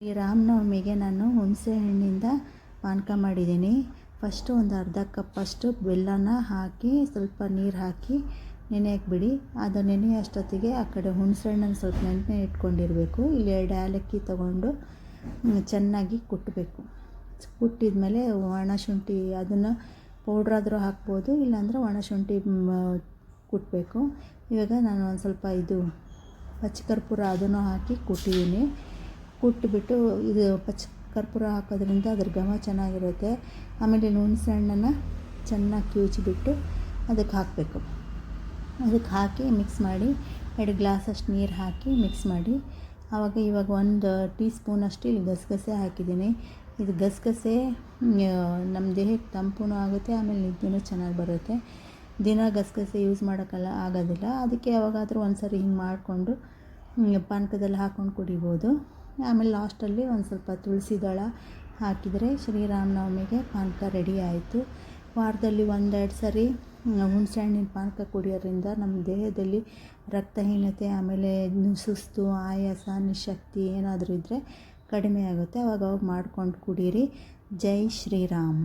ಈ ರಾಮನವಮಿಗೆ ನಾನು ಹುಣಸೆ ಹಣ್ಣಿಂದ ಪಾನಕ ಮಾಡಿದ್ದೀನಿ. ಫಸ್ಟು ಒಂದು ಅರ್ಧ ಕಪ್ಪಷ್ಟು ಬೆಲ್ಲನ ಹಾಕಿ ಸ್ವಲ್ಪ ನೀರು ಹಾಕಿ ನೆನೆಯಕ್ಕೆ ಬಿಡಿ. ಅದು ನೆನೆಯೋಷ್ಟೊತ್ತಿಗೆ ಆ ಕಡೆ ಹುಣಸೆ ಹಣ್ಣನ್ನು ಸ್ವಲ್ಪ ನೆನೆ ಇಟ್ಕೊಂಡಿರಬೇಕು. ಇಲ್ಲಿ 2 ಏಲಕ್ಕಿ ತೊಗೊಂಡು ಚೆನ್ನಾಗಿ ಕುಟ್ಟಬೇಕು. ಕುಟ್ಟಿದ್ಮೇಲೆ ಒಣ ಶುಂಠಿ ಅದನ್ನು ಪೌಡ್ರಾದರೂ ಹಾಕ್ಬೋದು, ಇಲ್ಲಾಂದರೆ ಒಣ ಶುಂಠಿ ಕುಟ್ಟಬೇಕು. ಇವಾಗ ನಾನು ಒಂದು ಸ್ವಲ್ಪ ಇದು ಪಚ್ಚಕರ್ಪೂರ ಅದನ್ನು ಹಾಕಿ ಕುಟ್ಟಿದ್ದೀನಿ. ಕುಟ್ಟಿಬಿಟ್ಟು ಇದು ಕರ್ಪೂರ ಹಾಕೋದ್ರಿಂದ ಅದ್ರ ಘಮ ಚೆನ್ನಾಗಿರುತ್ತೆ. ಆಮೇಲೆ ಹುಣಸೆ ಹಣ್ಣನ್ನು ಚೆನ್ನಾಗಿ ಕಿವುಚಿಬಿಟ್ಟು ಅದಕ್ಕೆ ಹಾಕಬೇಕು. ಅದಕ್ಕೆ ಹಾಕಿ ಮಿಕ್ಸ್ ಮಾಡಿ 2 ಗ್ಲಾಸಷ್ಟು ನೀರು ಹಾಕಿ ಮಿಕ್ಸ್ ಮಾಡಿ. ಇವಾಗ 1 ಟೀ ಸ್ಪೂನಷ್ಟು ಇಲ್ಲಿ ಗಸಗಸೆ ಹಾಕಿದ್ದೀನಿ. ಇದು ಗಸಗಸೆ ನಮ್ಮ ದೇಹಕ್ಕೆ ತಂಪೂ ಆಗುತ್ತೆ, ಆಮೇಲೆ ನಿದ್ದೆನೂ ಚೆನ್ನಾಗಿ ಬರುತ್ತೆ. ದಿನ ಗಸಗಸೆ ಯೂಸ್ ಆಗೋದಿಲ್ಲ, ಅದಕ್ಕೆ ಯಾವಾಗಾದರೂ ಒಂದು ಸರಿ ಹಿಂಗೆ ಮಾಡಿಕೊಂಡು ಪಾನಕದಲ್ಲಿ ಹಾಕ್ಕೊಂಡು ಕುಡಿಬೋದು. ಆಮೇಲೆ ಲಾಸ್ಟಲ್ಲಿ ಒಂದು ಸ್ವಲ್ಪ ತುಳಸಿ ದಳ ಹಾಕಿದರೆ ಶ್ರೀರಾಮನವಮಿಗೆ ಪಾನಕ ರೆಡಿ ಆಯಿತು. ವಾರದಲ್ಲಿ 1-2 ಸರಿ ಹುಣಸೆ ಹಣ್ಣಿನ ಪಾನಕ ಕುಡಿಯೋದ್ರಿಂದ ನಮ್ಮ ದೇಹದಲ್ಲಿ ರಕ್ತಹೀನತೆ, ಆಮೇಲೆ ಸುಸ್ತು, ಆಯಾಸ, ನಿಶಕ್ತಿ ಏನಾದರೂ ಇದ್ದರೆ ಕಡಿಮೆ ಆಗುತ್ತೆ. ಅವಾಗ ಮಾಡ್ಕೊಂಡು ಕುಡೀರಿ. ಜೈ ಶ್ರೀರಾಮ್.